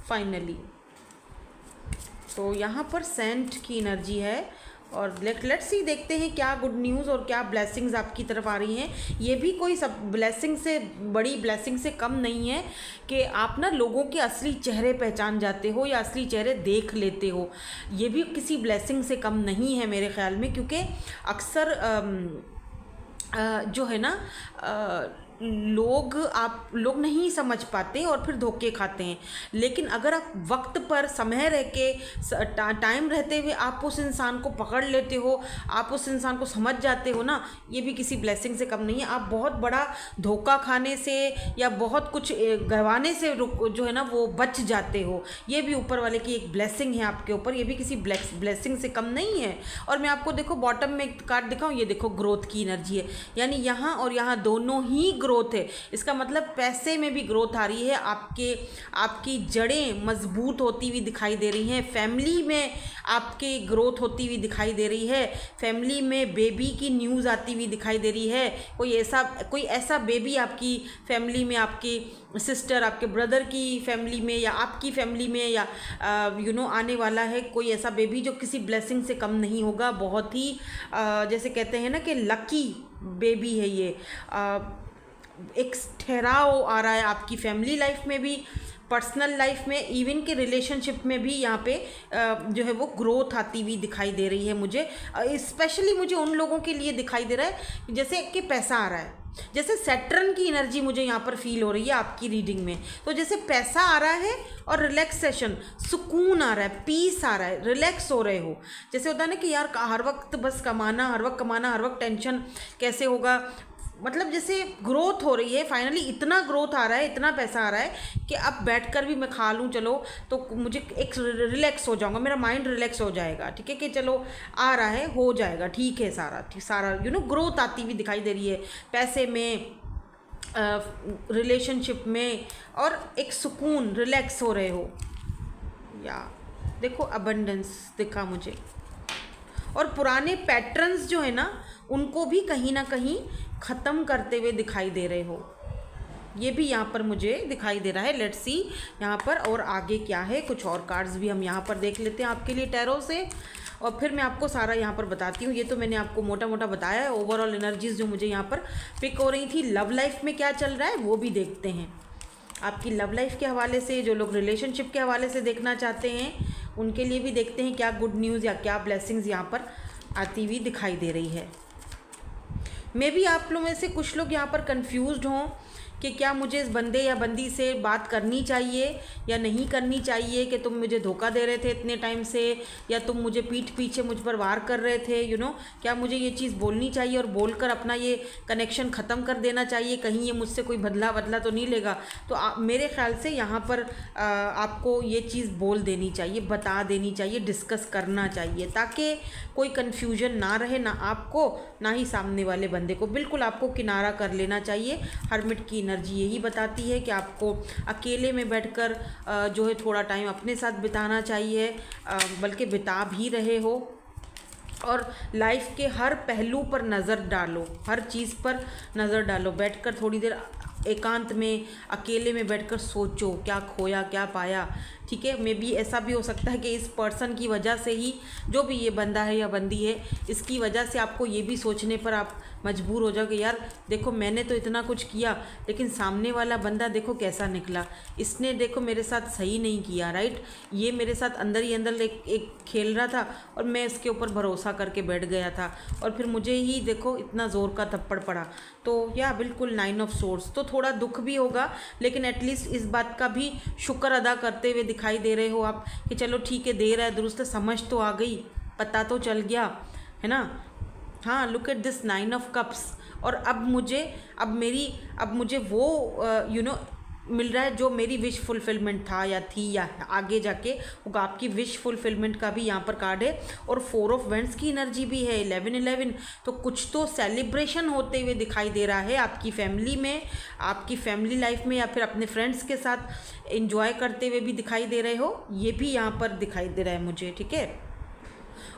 फाइनली। तो यहाँ पर सेंट की एनर्जी है और लेट्स सी, देखते हैं क्या गुड न्यूज़ और क्या ब्लेसिंग्स आपकी तरफ आ रही हैं। ये भी कोई सब ब्लेसिंग से, बड़ी ब्लेसिंग से कम नहीं है कि आप ना लोगों के असली चेहरे पहचान जाते हो या असली चेहरे देख लेते हो। ये भी किसी ब्लेसिंग से कम नहीं है मेरे ख्याल में, क्योंकि अक्सर जो है ना आप लोग नहीं समझ पाते और फिर धोखे खाते हैं। लेकिन अगर आप वक्त पर समय रह के टाइम रहते हुए आप उस इंसान को पकड़ लेते हो, आप उस इंसान को समझ जाते हो ना, ये भी किसी ब्लेसिंग से कम नहीं है। आप बहुत बड़ा धोखा खाने से या बहुत कुछ गंवाने से जो है ना वो बच जाते हो। ये भी ऊपर वाले की एक ब्लेसिंग है आपके ऊपर, ये भी किसी ब्लेसिंग से कम नहीं है। और मैं आपको देखो बॉटम में एक कार्ड दिखाऊँ, ये देखो ग्रोथ की एनर्जी है, यानी यहाँ और यहाँ दोनों ही ग्रोथ है। इसका मतलब पैसे में भी ग्रोथ आ रही है, आपकी जड़ें मजबूत होती हुई दिखाई दे रही हैं, फैमिली में आपके ग्रोथ होती हुई दिखाई दे रही है, फैमिली में बेबी की न्यूज़ आती हुई दिखाई दे रही है। कोई ऐसा बेबी आपकी फैमिली में, आपकी सिस्टर, आपके ब्रदर की फैमिली में या आपकी फैमिली में या आने वाला है कोई ऐसा बेबी जो किसी ब्लेसिंग से कम नहीं होगा। बहुत ही जैसे कहते हैं ना कि लकी बेबी है ये। एक ठहराव आ रहा है आपकी फैमिली लाइफ में भी, पर्सनल लाइफ में, इवन के रिलेशनशिप में भी यहाँ पे जो है वो ग्रोथ आती हुई दिखाई दे रही है मुझे। स्पेशली मुझे उन लोगों के लिए दिखाई दे रहा है जैसे कि पैसा आ रहा है, जैसे सैटर्न की एनर्जी मुझे यहाँ पर फील हो रही है आपकी रीडिंग में। तो जैसे पैसा आ रहा है और रिलैक्सेशन, सुकून आ रहा है, पीस आ रहा है, रिलैक्स हो रहे हो। जैसे होता है ना कि यार हर वक्त बस कमाना, हर वक्त कमाना, हर वक्त टेंशन कैसे होगा, मतलब जैसे ग्रोथ हो रही है फाइनली। इतना ग्रोथ आ रहा है, इतना पैसा आ रहा है कि अब बैठकर भी मैं खा लूँ चलो तो मुझे एक रिलैक्स हो जाऊँगा, मेरा माइंड रिलैक्स हो जाएगा, ठीक है कि चलो आ रहा है, हो जाएगा, ठीक है, सारा ग्रोथ आती हुई दिखाई दे रही है पैसे में, रिलेशनशिप में, और एक सुकून, रिलैक्स हो रहे हो। या देखो अबंडेंस दिखा मुझे, और पुराने पैटर्न्स जो है ना उनको भी कहीं ना कहीं ख़त्म करते हुए दिखाई दे रहे हो। ये भी यहाँ पर मुझे दिखाई दे रहा है। लेट्स सी यहाँ पर और आगे क्या है, कुछ और कार्ड्स भी हम यहाँ पर देख लेते हैं आपके लिए टैरो से, और फिर मैं आपको सारा यहाँ पर बताती हूँ। ये तो मैंने आपको मोटा मोटा बताया है, ओवरऑल एनर्जीज जो मुझे यहाँ पर पिक हो रही थी। लव लाइफ में क्या चल रहा है वो भी देखते हैं आपकी लव लाइफ के हवाले से। जो लोग रिलेशनशिप के हवाले से देखना चाहते हैं उनके लिए भी देखते हैं क्या गुड न्यूज़ या क्या ब्लेसिंग्स यहाँ पर आती हुई दिखाई दे रही है। मे भी आप लोगों में से कुछ लोग यहाँ पर कंफ्यूज्ड हों कि क्या मुझे इस बंदे या बंदी से बात करनी चाहिए या नहीं करनी चाहिए, कि तुम मुझे धोखा दे रहे थे इतने टाइम से, या तुम मुझे पीठ पीछे मुझ पर वार कर रहे थे, क्या मुझे ये चीज़ बोलनी चाहिए और बोलकर अपना ये कनेक्शन ख़त्म कर देना चाहिए, कहीं ये मुझसे कोई बदला तो नहीं लेगा। तो मेरे ख्याल से यहाँ पर आपको ये चीज़ बोल देनी चाहिए, बता देनी चाहिए, डिस्कस करना चाहिए, ताकि कोई कन्फ्यूजन ना रहे, ना आपको ना ही सामने वाले बंदे को। बिल्कुल आपको किनारा कर लेना चाहिए। हर्मिट की एनर्जी यही बताती है कि आपको अकेले में बैठकर जो है थोड़ा टाइम अपने साथ बिताना चाहिए, बल्कि बिता भी रहे हो, और लाइफ के हर पहलू पर नज़र डालो, हर चीज़ पर नज़र डालो। बैठकर थोड़ी देर एकांत में अकेले में बैठकर सोचो क्या खोया क्या पाया, ठीक है। मे बी ऐसा भी हो सकता है कि इस पर्सन की वजह से ही, जो भी ये बंदा है या बंदी है, इसकी वजह से आपको ये भी सोचने पर आप मजबूर हो जाओ कि यार देखो मैंने तो इतना कुछ किया, लेकिन सामने वाला बंदा देखो कैसा निकला, इसने देखो मेरे साथ सही नहीं किया, राइट। ये मेरे साथ अंदर ही अंदर एक खेल रहा था और मैं इसके ऊपर भरोसा करके बैठ गया था, और फिर मुझे ही देखो इतना ज़ोर का थप्पड़ पड़ा। तो या बिल्कुल 9 ऑफ सोर्ड्स, तो थोड़ा दुख भी होगा, लेकिन एटलीस्ट इस बात का भी शुक्र अदा करते हुए दिखाई दे रहे हो आप कि चलो ठीक है, देर है दुरुस्त, समझ तो आ गई, पता तो चल गया, है ना। हाँ, look at this 9 of cups. और अब मुझे वो मिल रहा है, जो मेरी विश फुलफिलमेंट था या थी या आगे जाके होगा, आपकी विश फुलफिलमेंट का भी यहाँ पर कार्ड है। और 4 ऑफ वेंड्स की एनर्जी भी है, 11-11, तो कुछ तो सेलिब्रेशन होते हुए दिखाई दे रहा है आपकी फैमिली में, आपकी फैमिली लाइफ में, या फिर अपने फ्रेंड्स के साथ एंजॉय करते हुए भी दिखाई दे रहे हो, ये भी यहाँ पर दिखाई दे रहा है मुझे, ठीक है।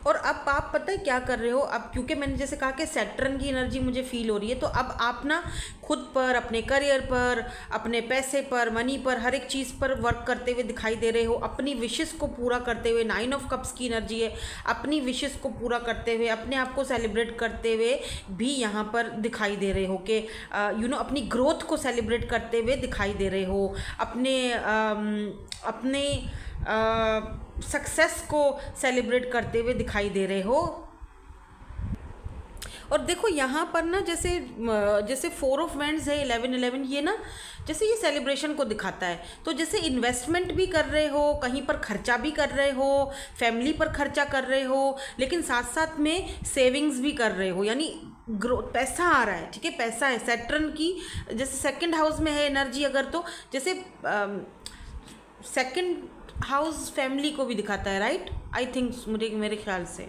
और अब आप पता है क्या कर रहे हो, अब क्योंकि मैंने जैसे कहा कि सैटर्न की एनर्जी मुझे फील हो रही है, तो अब आप ना खुद पर, अपने करियर पर, अपने पैसे पर, मनी पर, हर एक चीज़ पर वर्क करते हुए दिखाई दे रहे हो, अपनी विशेस को पूरा करते हुए। 9 ऑफ कप्स की एनर्जी है, अपनी विशेस को पूरा करते हुए, अपने आप को सेलिब्रेट करते हुए भी यहाँ पर दिखाई दे रहे हो कि अपनी ग्रोथ को सेलिब्रेट करते हुए दिखाई दे रहे हो, अपने सक्सेस को सेलिब्रेट करते हुए दिखाई दे रहे हो। और देखो यहाँ पर ना जैसे 4 ऑफ वेंड्स है, 11-11, ये ना जैसे ये सेलिब्रेशन को दिखाता है। तो जैसे इन्वेस्टमेंट भी कर रहे हो, कहीं पर खर्चा भी कर रहे हो, फैमिली पर खर्चा कर रहे हो, लेकिन साथ साथ में सेविंग्स भी कर रहे हो, यानी ग्रोथ, पैसा आ रहा है, ठीक है, पैसा है। सैटर्न की जैसे सेकंड हाउस में है एनर्जी, अगर तो जैसे सेकंड हाउस फैमिली को भी दिखाता है, राइट, आई थिंक, मेरे ख्याल से।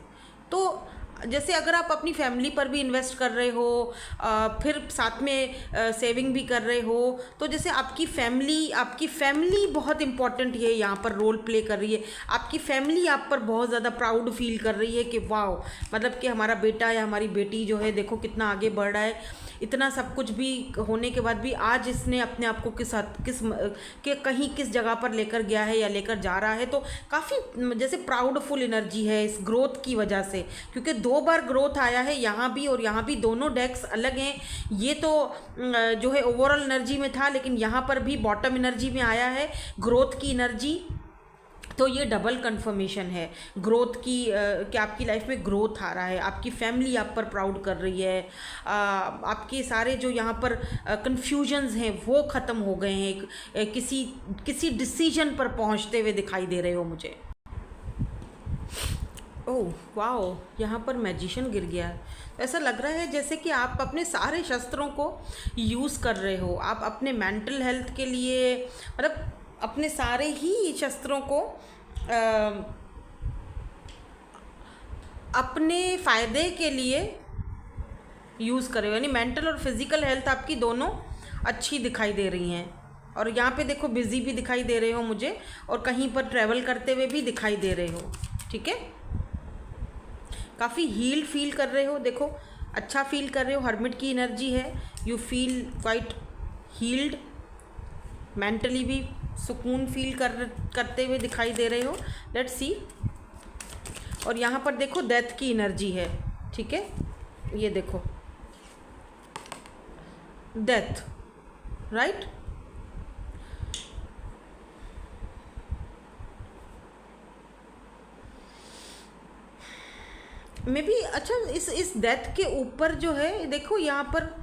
तो जैसे अगर आप अपनी फैमिली पर भी इन्वेस्ट कर रहे हो, फिर साथ में सेविंग भी कर रहे हो, तो जैसे आपकी फैमिली बहुत इंपॉर्टेंट है, यहाँ पर रोल प्ले कर रही है। आपकी फैमिली आप पर बहुत ज़्यादा प्राउड फील कर रही है कि वाह, मतलब कि हमारा बेटा या हमारी बेटी जो है, देखो कितना आगे बढ़ रहा है, इतना सब कुछ भी होने के बाद भी आज इसने अपने आप को किस जगह पर लेकर गया है या लेकर जा रहा है। तो काफ़ी जैसे प्राउडफुल एनर्जी है इस ग्रोथ की वजह से, क्योंकि 2 बार ग्रोथ आया है यहाँ भी और यहाँ भी, दोनों डेक्स अलग हैं। ये तो जो है ओवरऑल एनर्जी में था, लेकिन यहाँ पर भी बॉटम एनर्जी में आया है ग्रोथ की एनर्जी। तो ये डबल कंफर्मेशन है ग्रोथ की, कि आपकी लाइफ में ग्रोथ आ रहा है, आपकी फैमिली आप पर प्राउड कर रही है, आपके सारे जो यहाँ पर कन्फ्यूजन्स हैं वो ख़त्म हो गए हैं, किसी डिसीजन पर पहुँचते हुए दिखाई दे रहे हो मुझे। ओह वाओ, यहाँ पर मैजिशियन गिर गया। ऐसा लग रहा है जैसे कि आप अपने सारे शस्त्रों को यूज़ कर रहे हो, आप अपने मेंटल हेल्थ के लिए, मतलब अपने सारे ही शस्त्रों को अपने फ़ायदे के लिए यूज़ कर रहे हो, यानी मेंटल और फिज़िकल हेल्थ आपकी दोनों अच्छी दिखाई दे रही हैं। और यहाँ पे देखो बिज़ी भी दिखाई दे रहे हो मुझे, और कहीं पर ट्रैवल करते हुए भी दिखाई दे रहे हो, ठीक है। काफ़ी हील्ड फील कर रहे हो, देखो अच्छा फील कर रहे हो, हर्मिट की एनर्जी है, you feel quite healed, mentally भी सुकून फील करते हुए दिखाई दे रहे हो। Let's see. और यहाँ पर देखो डेथ की एनर्जी है, ठीक है, ये देखो डेथ, राइट। मे बी, अच्छा, इस डेथ के ऊपर जो है देखो यहाँ पर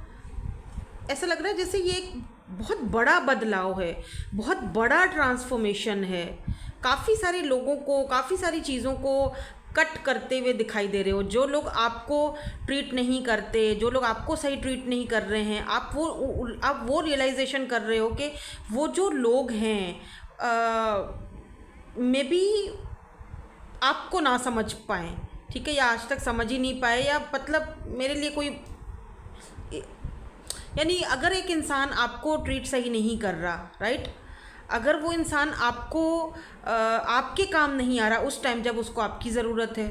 ऐसा लग रहा है जैसे ये एक बहुत बड़ा बदलाव है, बहुत बड़ा ट्रांसफॉर्मेशन है। काफ़ी सारे लोगों को, काफ़ी सारी चीज़ों को कट करते हुए दिखाई दे रहे हो। जो लोग आपको ट्रीट नहीं करते, जो लोग आपको सही ट्रीट नहीं कर रहे हैं, आप वो रियलाइजेशन कर रहे हो कि वो जो लोग हैं मे बी आपको ना समझ पाएँ, ठीक है, या आज तक समझ ही नहीं पाए, या मतलब मेरे लिए कोई, यानी अगर एक इंसान आपको ट्रीट सही नहीं कर रहा, राइट, अगर वो इंसान आपको आपके काम नहीं आ रहा उस टाइम जब उसको आपकी ज़रूरत है,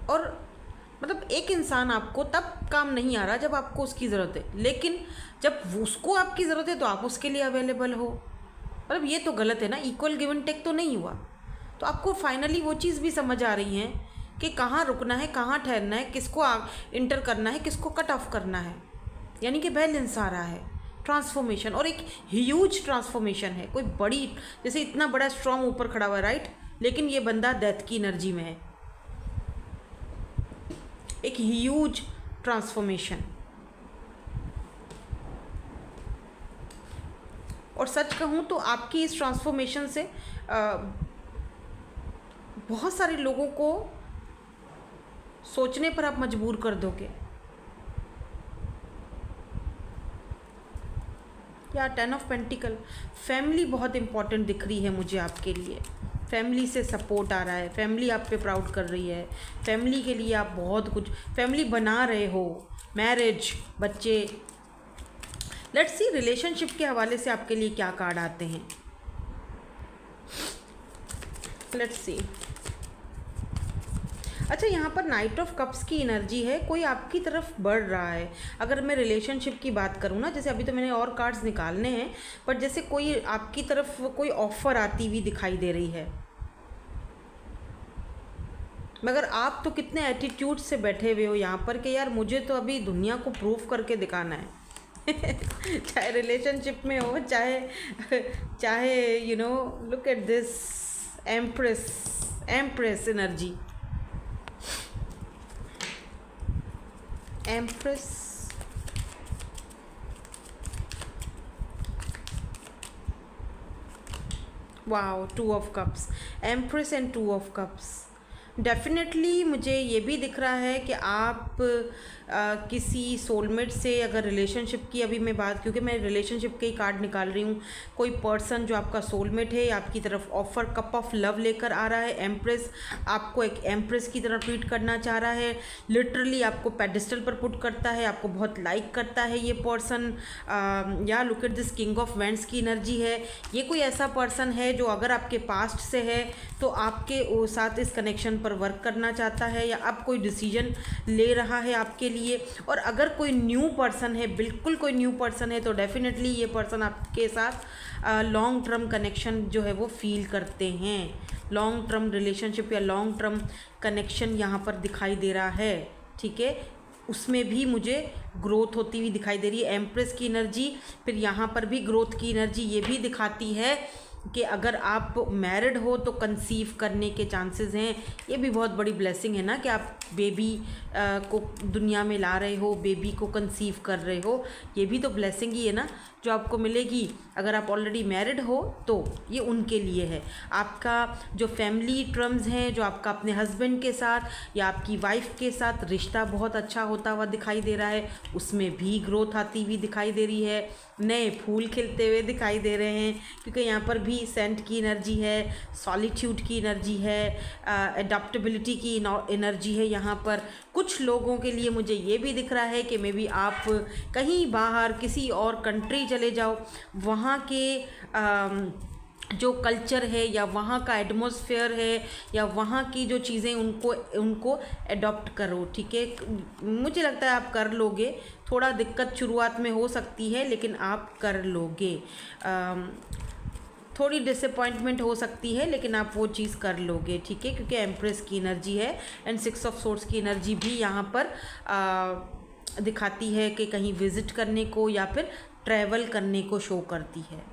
और मतलब एक इंसान आपको तब काम नहीं आ रहा जब आपको उसकी ज़रूरत है, लेकिन जब उसको आपकी ज़रूरत है तो आप उसके लिए अवेलेबल हो। मतलब ये तो गलत है ना, इक्वल गिव एंड टेक तो नहीं हुआ। तो आपको फाइनली वो चीज़ भी समझ आ रही है कि कहाँ रुकना है, कहाँ ठहरना है, किसको इंटर करना है, किसको कट ऑफ करना है, यानी कि बैलेंस आ रहा है, ट्रांसफॉर्मेशन, और एक ह्यूज ट्रांसफॉर्मेशन है, कोई बड़ी, जैसे इतना बड़ा स्ट्रॉन्ग ऊपर खड़ा हुआ है, राइट, लेकिन ये बंदा डेथ की एनर्जी में है, एक ह्यूज ट्रांसफॉर्मेशन। और सच कहूँ तो आपकी इस ट्रांसफॉर्मेशन से बहुत सारे लोगों को सोचने पर आप मजबूर कर दोगे, या 10 ऑफ पेंटिकल, फैमिली बहुत इंपॉर्टेंट दिख रही है मुझे आपके लिए। फैमिली से सपोर्ट आ रहा है, फैमिली आप पे प्राउड कर रही है, फैमिली के लिए आप बहुत कुछ फैमिली बना रहे हो, मैरिज, बच्चे। लेट्स सी रिलेशनशिप के हवाले से आपके लिए क्या कार्ड आते हैं। Let's see. अच्छा, यहाँ पर नाइट ऑफ कप्स की एनर्जी है, कोई आपकी तरफ बढ़ रहा है। अगर मैं रिलेशनशिप की बात करूँ ना, जैसे अभी तो मैंने और कार्ड्स निकालने हैं, बट जैसे कोई आपकी तरफ कोई ऑफ़र आती हुई दिखाई दे रही है, मगर आप तो कितने एटीट्यूड से बैठे हुए हो यहाँ पर कि यार मुझे तो अभी दुनिया को प्रूफ करके दिखाना है। चाहे रिलेशनशिप में हो, चाहे you know, look at this empress energy, empress, wow, 2 of cups, empress and 2 of cups. Definitely मुझे ये भी दिख रहा है कि आप किसी सोलमेट से अगर रिलेशनशिप की अभी मैं बात, क्योंकि मैं रिलेशनशिप के ही कार्ड निकाल रही हूँ, कोई पर्सन जो आपका सोलमेट है आपकी तरफ ऑफर कप ऑफ लव लेकर आ रहा है। एम्प्रेस आपको एक एम्प्रेस की तरह ट्रीट करना चाह रहा है, लिटरली आपको पेडिस्टल पर पुट करता है, आपको बहुत लाइक करता है ये पर्सन। या look at this king of vents की एनर्जी है। ये कोई ऐसा पर्सन है जो अगर आपके पास्ट से है तो आपके साथ इस कनेक्शन पर वर्क करना चाहता है, या अब कोई डिसीजन ले रहा है आपके लिए। और अगर कोई न्यू पर्सन है, बिल्कुल कोई न्यू पर्सन है, तो डेफिनेटली ये पर्सन आपके साथ लॉन्ग टर्म कनेक्शन जो है वो फील करते हैं। लॉन्ग टर्म रिलेशनशिप या लॉन्ग टर्म कनेक्शन यहाँ पर दिखाई दे रहा है, ठीक है। उसमें भी मुझे ग्रोथ होती हुई दिखाई दे रही है, एम्प्रेस की एनर्जी। फिर यहाँ पर भी ग्रोथ की एनर्जी ये भी दिखाती है कि अगर आप मैरिड हो तो कंसीव करने के चांसेस हैं। ये भी बहुत बड़ी ब्लेसिंग है ना कि आप बेबी को दुनिया में ला रहे हो, बेबी को कंसीव कर रहे हो। ये भी तो ब्लेसिंग ही है ना जो आपको मिलेगी। अगर आप ऑलरेडी मैरिड हो तो ये उनके लिए है। आपका जो फैमिली टर्म्स हैं, जो आपका अपने हस्बैंड के साथ या आपकी वाइफ के साथ रिश्ता बहुत अच्छा होता हुआ दिखाई दे रहा है, उसमें भी ग्रोथ आती हुई दिखाई दे रही है। नए फूल खिलते हुए दिखाई दे रहे हैं, क्योंकि यहाँ पर भी सेंट की एनर्जी है, सॉलिट्यूड की एनर्जी है, एडाप्टेबिलिटी की एनर्जी है। यहाँ पर कुछ लोगों के लिए मुझे ये भी दिख रहा है कि मे बी आप कहीं बाहर किसी और कंट्री चले जाओ, वहाँ के जो कल्चर है या वहाँ का एटमॉस्फेयर है या वहाँ की जो चीज़ें उनको एडॉप्ट करो, ठीक है। मुझे लगता है आप कर लोगे। थोड़ा दिक्कत शुरुआत में हो सकती है लेकिन आप कर लोगे। थोड़ी डिसअपॉइंटमेंट हो सकती है लेकिन आप वो चीज़ कर लोगे, ठीक है, क्योंकि एम्प्रेस की एनर्जी है एंड 6 ऑफ सोर्ड्स की एनर्जी भी यहाँ पर दिखाती है कि कहीं विज़िट करने को या फिर ट्रैवल करने को शो करती है।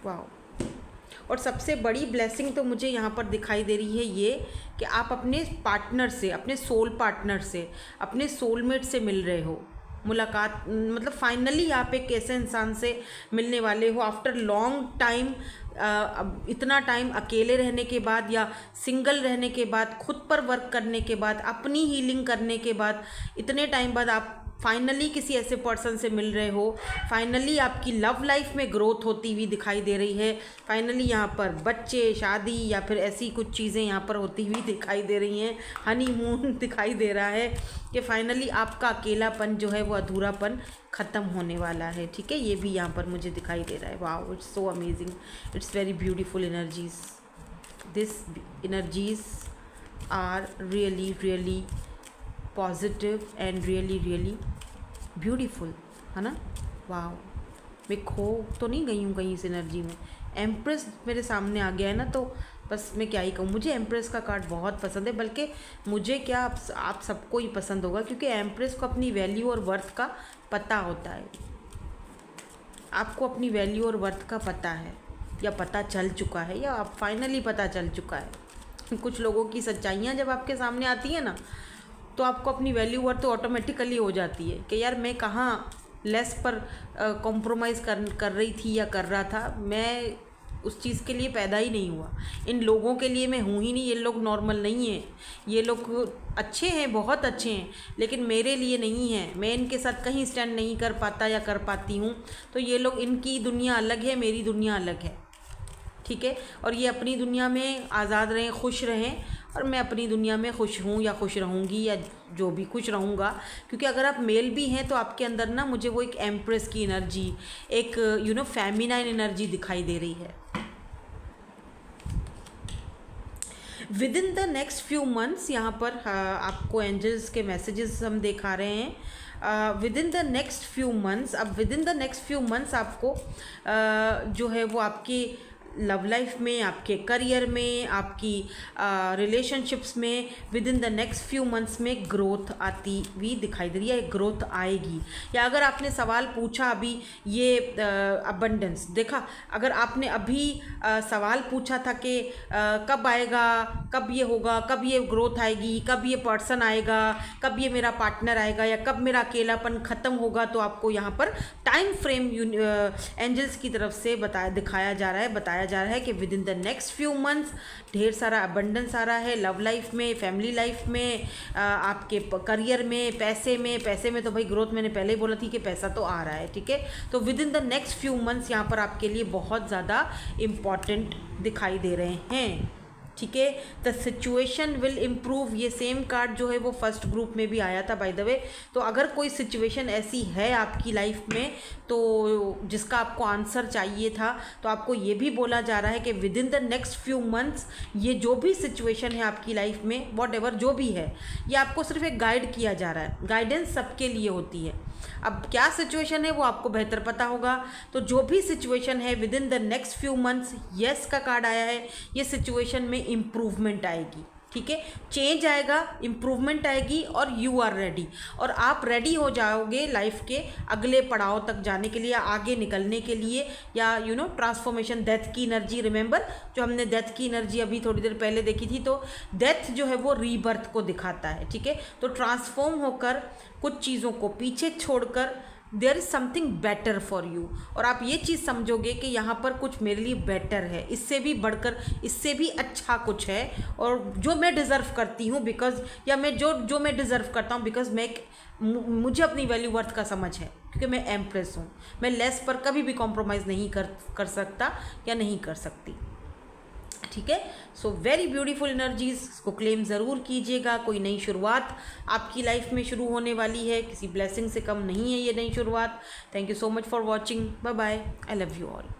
वाओ। और सबसे बड़ी ब्लेसिंग तो मुझे यहाँ पर दिखाई दे रही है ये कि आप अपने पार्टनर से, अपने सोल पार्टनर से, अपने सोलमेट से मिल रहे हो। मुलाकात मतलब फाइनली आप एक ऐसे इंसान से मिलने वाले हो आफ्टर लॉन्ग टाइम। इतना टाइम अकेले रहने के बाद या सिंगल रहने के बाद, खुद पर वर्क करने के बाद, अपनी हीलिंग करने के बाद, इतने टाइम बाद आप फाइनली किसी ऐसे पर्सन से मिल रहे हो। फाइनली आपकी लव लाइफ में ग्रोथ होती हुई दिखाई दे रही है। फाइनली यहाँ पर बच्चे, शादी या फिर ऐसी कुछ चीज़ें यहाँ पर होती हुई दिखाई दे रही हैं। हनीमून दिखाई दे रहा है कि फाइनली आपका अकेलापन जो है वो अधूरापन ख़त्म होने वाला है, ठीक है। ये भी यहाँ पर मुझे दिखाई दे रहा है। Wow, it's so amazing, it's very beautiful energies. This energies are really really positive and really really beautiful, है ना। वाह, मैं खो तो नहीं गई हूँ कहीं इस एनर्जी में। एम्प्रेस मेरे सामने आ गया है ना, तो बस मैं क्या ही कहूँ। मुझे एम्प्रेस का कार्ड बहुत पसंद है, बल्कि मुझे क्या आप सबको ही पसंद होगा, क्योंकि एम्प्रेस को अपनी वैल्यू और वर्थ का पता होता है। आपको अपनी वैल्यू और वर्थ का पता है, या पता चल चुका है, या आप फाइनली पता चल चुका है। कुछ लोगों की सच्चाइयाँ जब आपके सामने आती है ना, तो आपको अपनी वैल्यू वर्थ तो ऑटोमेटिकली हो जाती है कि यार मैं कहाँ लेस पर कॉम्प्रोमाइज़ कर रही थी या कर रहा था। मैं उस चीज़ के लिए पैदा ही नहीं हुआ। इन लोगों के लिए मैं हूँ ही नहीं, ये लोग नॉर्मल नहीं हैं, ये लोग अच्छे हैं, बहुत अच्छे हैं, लेकिन मेरे लिए नहीं है, मैं इनके साथ कहीं स्टैंड नहीं कर पाता या कर पाती हूँ। तो ये लोग, इनकी दुनिया अलग है, मेरी दुनिया अलग है, ठीक है। और ये अपनी दुनिया में आज़ाद रहें, खुश रहें, और मैं अपनी दुनिया में खुश हूँ या खुश रहूँगी या जो भी खुश रहूँगा। क्योंकि अगर आप मेल भी हैं तो आपके अंदर ना मुझे वो एक एम्प्रेस की एनर्जी, एक फेमिनाइन एनर्जी दिखाई दे रही है। With in the next few months, यहाँ पर आपको एंजल्स के मैसेजेस हम दिखा रहे हैं। Within the next few months, अब within the next few months आपको जो है वो आपकी लव लाइफ में, आपके करियर में, आपकी रिलेशनशिप्स में with in the next few months में ग्रोथ आती हुई दिखाई दे रही है, ग्रोथ आएगी। या अगर आपने सवाल पूछा अभी ये अबंडेंस देखा, अगर आपने अभी सवाल पूछा था कि कब आएगा, कब ये होगा, कब ये ग्रोथ आएगी, कब ये पर्सन आएगा, कब ये मेरा पार्टनर आएगा, या कब मेरा अकेलापन ख़त्म होगा, तो आपको यहाँ पर टाइम फ्रेम एंजल्स की तरफ से दिखाया जा रहा है कि with in the next few months ढेर सारा अबंडेंस आ रहा है, लव लाइफ में, फैमिली लाइफ में, आपके करियर में, पैसे में तो भाई ग्रोथ मैंने पहले ही बोला थी कि पैसा तो आ रहा है, ठीक है। तो with in the next few months यहाँ पर आपके लिए बहुत ज़्यादा इम्पॉर्टेंट दिखाई दे रहे हैं, ठीक है। द सिचुएशन विल इम्प्रूव, ये सेम कार्ड जो है वो फर्स्ट ग्रुप में भी आया था बाय द वे। तो अगर कोई सिचुएशन ऐसी है आपकी लाइफ में तो जिसका आपको आंसर चाहिए था, तो आपको ये भी बोला जा रहा है कि with in the next few months ये जो भी सिचुएशन है आपकी लाइफ में, वॉट एवर जो भी है, ये आपको सिर्फ एक गाइड किया जा रहा है। गाइडेंस सबके लिए होती है। अब क्या सिचुएशन है वो आपको बेहतर पता होगा। तो जो भी सिचुएशन है with in the next few months, yes का कार्ड आया है, ये सिचुएशन में इम्प्रूवमेंट आएगी, ठीक है। चेंज आएगा, इम्प्रूवमेंट आएगी, और यू आर रेडी, और आप रेडी हो जाओगे लाइफ के अगले पड़ाव तक जाने के लिए, आगे निकलने के लिए, या ट्रांसफॉर्मेशन, डेथ की एनर्जी। रिमेंबर जो हमने डेथ की एनर्जी अभी थोड़ी देर पहले देखी थी, तो डेथ जो है वो रीबर्थ को दिखाता है, ठीक है। तो ट्रांसफॉर्म होकर कुछ चीज़ों को पीछे छोड़कर there is something better for you, और आप ये चीज़ समझोगे कि यहाँ पर कुछ मेरे लिए बेटर है, इससे भी बढ़कर, इससे भी अच्छा कुछ है, और जो मैं डिज़र्व करती हूँ बिकॉज, या मैं जो मैं डिज़र्व करता हूँ बिकॉज मुझे अपनी वैल्यू वर्थ का समझ है, क्योंकि मैं एम्प्रेस हूँ। मैं लेस पर कभी भी कॉम्प्रोमाइज़ नहीं कर सकता या नहीं कर सकती, ठीक है। सो वेरी ब्यूटीफुल एनर्जीज को क्लेम ज़रूर कीजिएगा। कोई नई शुरुआत आपकी लाइफ में शुरू होने वाली है, किसी ब्लेसिंग से कम नहीं है ये नई शुरुआत। Thank you so much for watching, bye bye, I love you all.